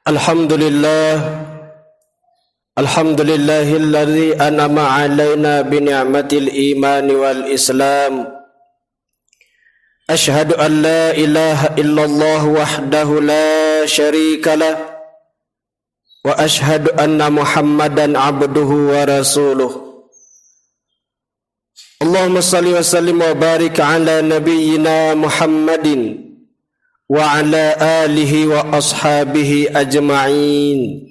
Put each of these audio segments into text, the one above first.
Alhamdulillah, alhamdulillahilladzi an'ama 'alaina bi ni'matil iman wal islam. Ashhadu an la ilaha illallah wahdahu la syarika lah wa ashhadu anna Muhammadan 'abduhu wa rasuluh. Allahumma salli wa sallim wa barik ala nabiyyina Muhammadin wa ala alihi wa ashabihi ajma'in.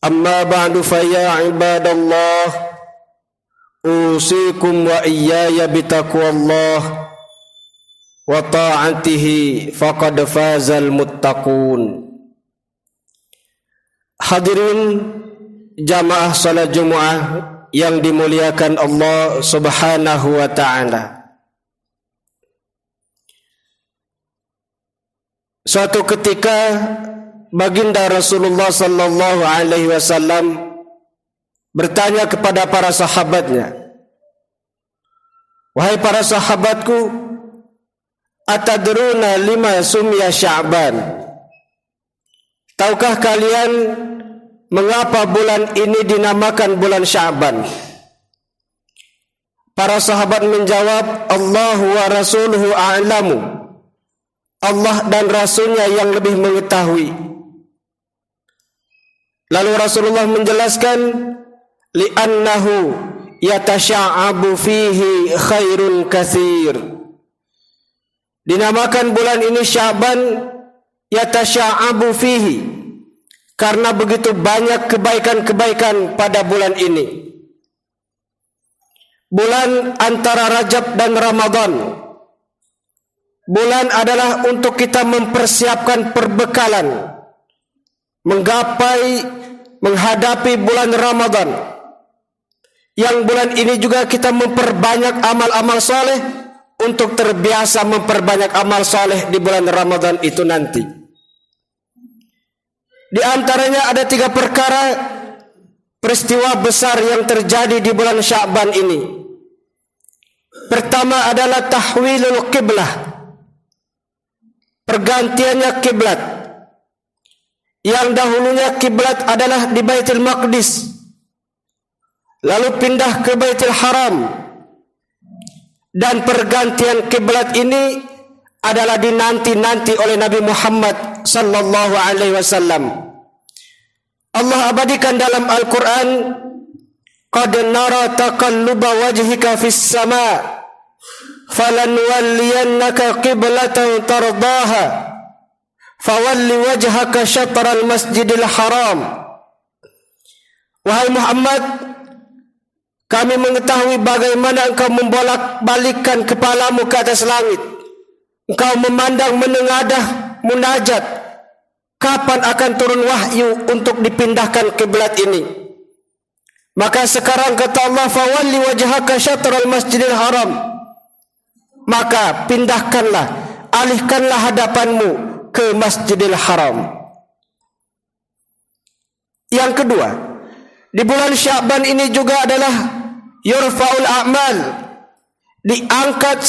Amma ba'du fa ya ibadallah, usikum wa iyaya bitaqwallah wa ta'atihi faqad fazal muttaqun. Hadirin jamaah salat Jumat yang dimuliakan Allah Subhanahu wa ta'ala. Suatu ketika baginda Rasulullah sallallahu alaihi wasallam bertanya kepada para sahabatnya, "Wahai para sahabatku, atadruna lima sumya Sya'ban? Tahukah kalian mengapa bulan ini dinamakan bulan Sya'ban?" Para sahabat menjawab, "Allahu wa rasuluhu a'lamu." Allah dan Rasulnya yang lebih mengetahui. Lalu Rasulullah menjelaskan, li'annahu yatasha'abu fihi khairun katsir. Dinamakan bulan ini Sya'ban yatasha'abu fihi karena begitu banyak kebaikan-kebaikan pada bulan ini. Bulan antara Rajab dan Ramadan. Bulan adalah untuk kita mempersiapkan perbekalan menghadapi bulan Ramadan. Yang bulan ini juga kita memperbanyak amal-amal soleh untuk terbiasa memperbanyak amal soleh di bulan Ramadan itu nanti. Di antaranya ada 3 perkara peristiwa besar yang terjadi di bulan Sya'ban ini. Pertama adalah tahwilul qiblah, pergantiannya kiblat. Yang dahulunya kiblat adalah di Baitul Maqdis, lalu pindah ke Baitul Haram. Dan pergantian kiblat ini adalah dinanti-nanti oleh Nabi Muhammad sallallahu alaihi wasallam. Allah abadikan dalam Al-Quran, "Qad nara taqalluba wajhika fis sama' falanwalliyannaka qiblatan tardaha fawalli wajhaka syatral masjidil haram." Wahai Muhammad, kami mengetahui bagaimana engkau membolak-balikkan kepalamu ke atas langit. Engkau memandang, menengadah, munajat. Kapan akan turun wahyu untuk dipindahkan kiblat ini? Maka sekarang kata Allah, fawalli wajhaka syatral masjidil haram. Maka pindahkanlah, alihkanlah hadapanmu ke Masjidil Haram. Yang kedua, di bulan Sya'ban ini juga adalah yurfa'ul a'mal, diangkat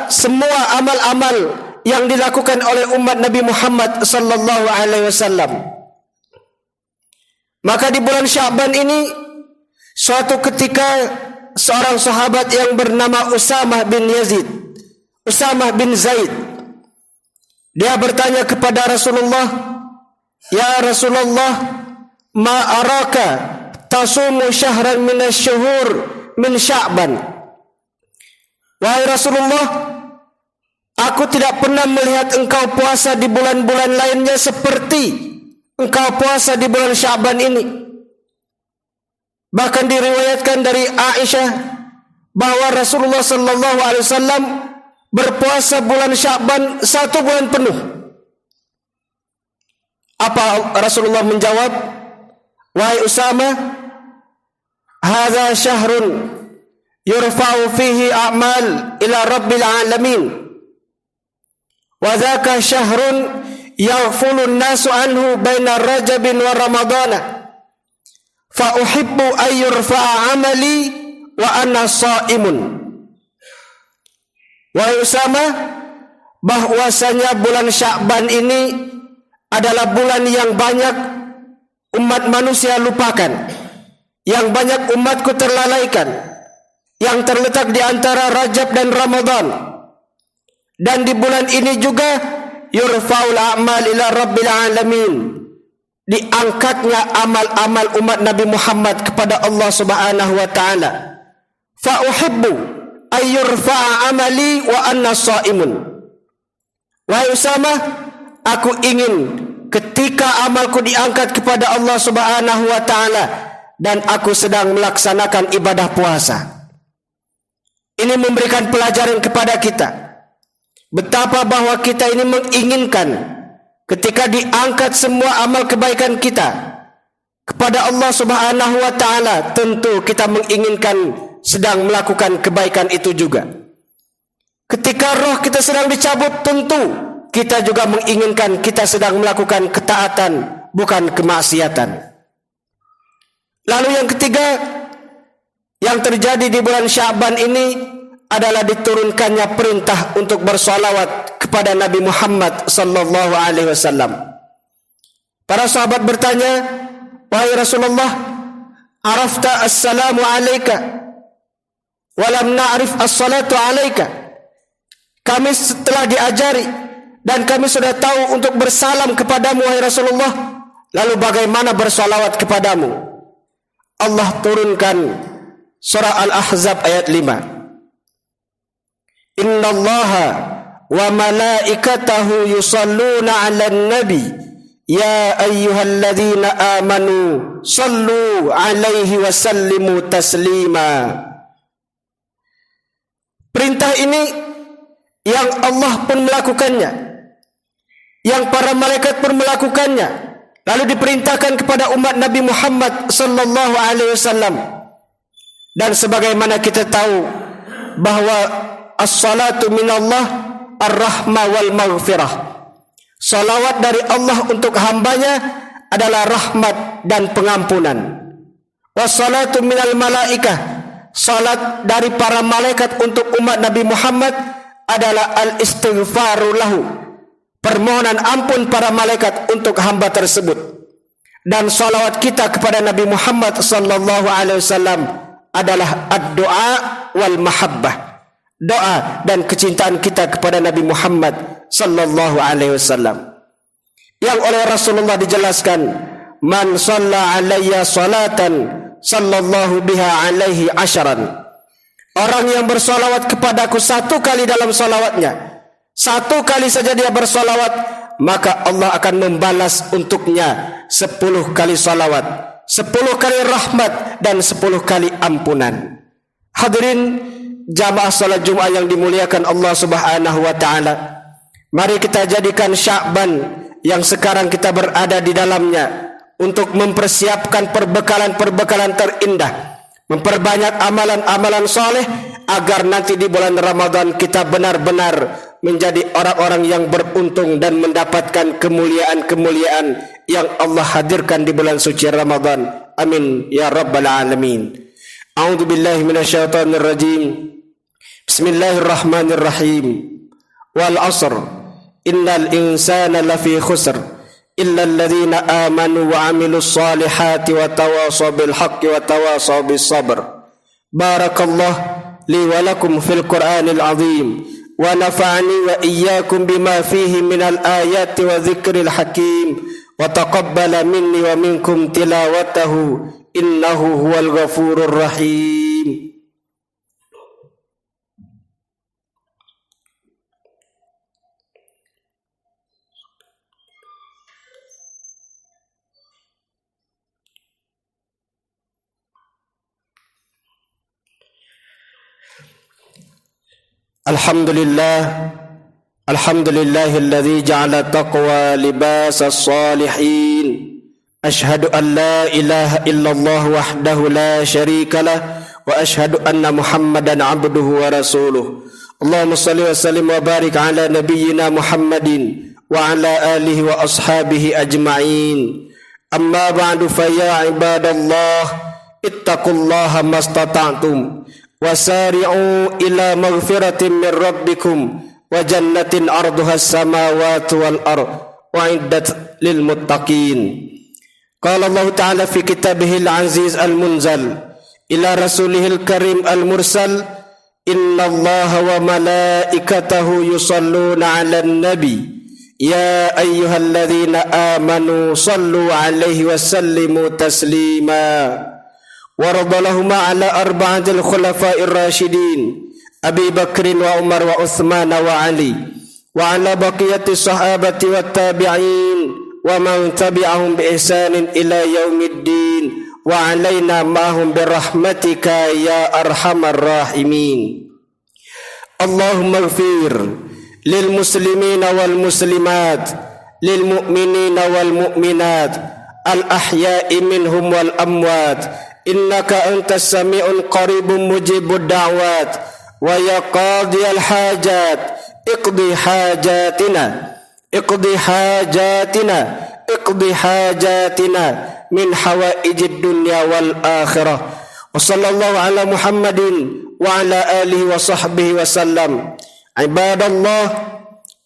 semua amal-amal yang dilakukan oleh umat Nabi Muhammad sallallahu alaihi wasallam. Maka di bulan Sya'ban ini suatu ketika seorang sahabat yang bernama Usamah bin Zaid, dia bertanya kepada Rasulullah, "Ya Rasulullah, ma araka tasumu syahran minasyuhur min Sya'ban." Wahai Rasulullah, aku tidak pernah melihat engkau puasa di bulan-bulan lainnya seperti engkau puasa di bulan Sya'ban ini. Bahkan diriwayatkan dari Aisyah bahwa Rasulullah sallallahu alaihi wasallam berpuasa bulan Sya'ban 1 bulan penuh. Apa Rasulullah menjawab? "Wahai Usamah, hadza syahrun yurfa'u fihi a'mal ila rabbil alamin. Wa dzaka syahrun yaghfulu an-nasu anhu baina Rajabin wa Ramadana. Fa uhibbu an yurfa'a 'amali wa ana sha'imun." Wahai Usamah, bahwasanya bulan Sya'ban ini adalah bulan yang banyak umat manusia lupakan, yang banyak umatku terlalaikan, yang terletak di antara Rajab dan Ramadan. Dan di bulan ini juga yurfa'ul a'mal ila rabbil alamin, diangkatnya amal-amal umat Nabi Muhammad kepada Allah Subhanahu wa taala. Fa uhibbu ay yurfa'a amali wa anna shaimun. Wahai Usama, aku ingin ketika amalku diangkat kepada Allah Subhanahu wa taala dan aku sedang melaksanakan ibadah puasa. Ini memberikan pelajaran kepada kita betapa bahwa kita ini menginginkan ketika diangkat semua amal kebaikan kita kepada Allah Subhanahu wa taala, tentu kita menginginkan sedang melakukan kebaikan itu juga. Ketika roh kita sedang dicabut, tentu kita juga menginginkan kita sedang melakukan ketaatan, bukan kemaksiatan. Lalu yang ketiga yang terjadi di bulan Sya'ban ini adalah diturunkannya perintah untuk bersolawat kepada Nabi Muhammad sallallahu alaihi wasallam. Para sahabat bertanya, wahai Rasulullah, arafta assalamu alaika walam na'rif as-salatu alaika. Kami setelah diajari dan kami sudah tahu untuk bersalam kepadamu wahai Rasulullah, lalu bagaimana bersolawat kepadamu? Allah turunkan surah Al-Ahzab ayat 5. Innallaha wa malaikatahu yusalluna 'alan nabi ya ayyuhalladzina amanu sallu 'alaihi wa sallimu taslima. Perintah ini yang Allah pun melakukannya, yang para malaikat pun melakukannya, lalu diperintahkan kepada umat Nabi Muhammad sallallahu alaihi wasallam. Dan sebagaimana kita tahu bahwa as-salatu minallah ar-rahmah wal maghfirah. Salawat dari Allah untuk hambanya adalah rahmat dan pengampunan. Was-salatu minal malaikah, salat dari para malaikat untuk umat Nabi Muhammad adalah al-istighfaru lahu, permohonan ampun para malaikat untuk hamba tersebut. Dan salawat kita kepada Nabi Muhammad sallallahu alaihi wasallam adalah ad-du'a wal mahabbah, doa dan kecintaan kita kepada Nabi Muhammad sallallahu alaihi wasallam. Yang oleh Rasulullah dijelaskan, man shalla alayya salatan sallallahu biha alaihi asharan. Orang yang bersolawat kepadaku satu kali dalam solawatnya, satu kali saja dia bersolawat, maka Allah akan membalas untuknya 10 kali solawat, 10 kali rahmat dan 10 kali ampunan. Hadirin jamaah salat Jumat yang dimuliakan Allah Subhanahu wa taala, mari kita jadikan Sya'ban yang sekarang kita berada di dalamnya untuk mempersiapkan perbekalan-perbekalan terindah, memperbanyak amalan-amalan soleh agar nanti di bulan Ramadan kita benar-benar menjadi orang-orang yang beruntung dan mendapatkan kemuliaan-kemuliaan yang Allah hadirkan di bulan suci Ramadan. Amin ya rabbal alamin. A'udzu billahi minasyaitonir rajim. Bismillahirrahmanirrahim. Wal 'asr innal insana lafi khusr illa alladhina amanu wa 'amilus solihati wa tawasaw bil haqqi wa tawasaw bis sabr. Barakallahu li wa lakum fil Qur'anil 'azim wa nafa'ani wa iyyakum bima fihi minal ayati wa dzikril hakim wa taqabbala minni wa minkum tilawatahu innahu huwal ghafurur rahim. Alhamdulillahilladzi ja'ala taqwa libasas salihin. Ashhadu an la ilaha illallah wahdahu la syarika lah wa ashhadu anna Muhammadan abduhu wa rasuluh. Allahumma salli wa sallim wa barik ala nabiyyina Muhammadin wa ala alihi wa ashabihi ajma'in. Amma ba'du fa ya ibadallah ittaqullaha mastata'tum wasari'u ila maghfiratin min rabbikum wa jannatin arduha as-samawati wal ard wa iddat للمتقين. قال الله تعالى في كتابه العزيز المنزل إلى رسوله الكريم المرسل: إن الله وملائكته يصلون على النبي يا أيها الذين آمنوا صلوا عليه وسلموا تسليما. ورضى اللهم على أربعة الخلفاء الراشدين أبي بكر وعمر وعثمان وعلي وعلى بقية الصحابة والتابعين ومن تبعهم بإحسان إلى يوم الدين وعلينا معهم برحمتك يا أرحم الراحمين. اللهم اغفر للمسلمين والمسلمات للمؤمنين والمؤمنات الأحياء منهم والأموات إنك أنت السميع القريب مجيب الدعوات ويا قاضي الحاجات اقضي حاجاتنا اقضي حاجاتنا اقضي حاجاتنا من حوائج الدنيا والآخرة. وصلى الله على محمد وعلى آله وصحبه وسلم. عباد الله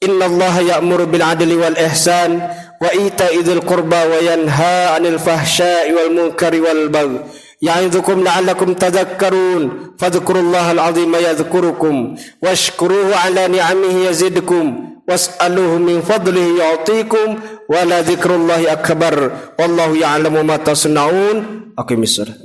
إن الله يأمر بالعدل والإحسان وإيتاء ذي القربى وينهى عن الفحشاء والمنكر والبغي يعظكم لعلكم تذكرون فاذكروا الله العظيم يذكركم واشكروه على نعمه يزدكم واسألوه من فضله يعطيكم ولذكر الله أكبر والله يعلم ما تصنعون. أقم الصلاة.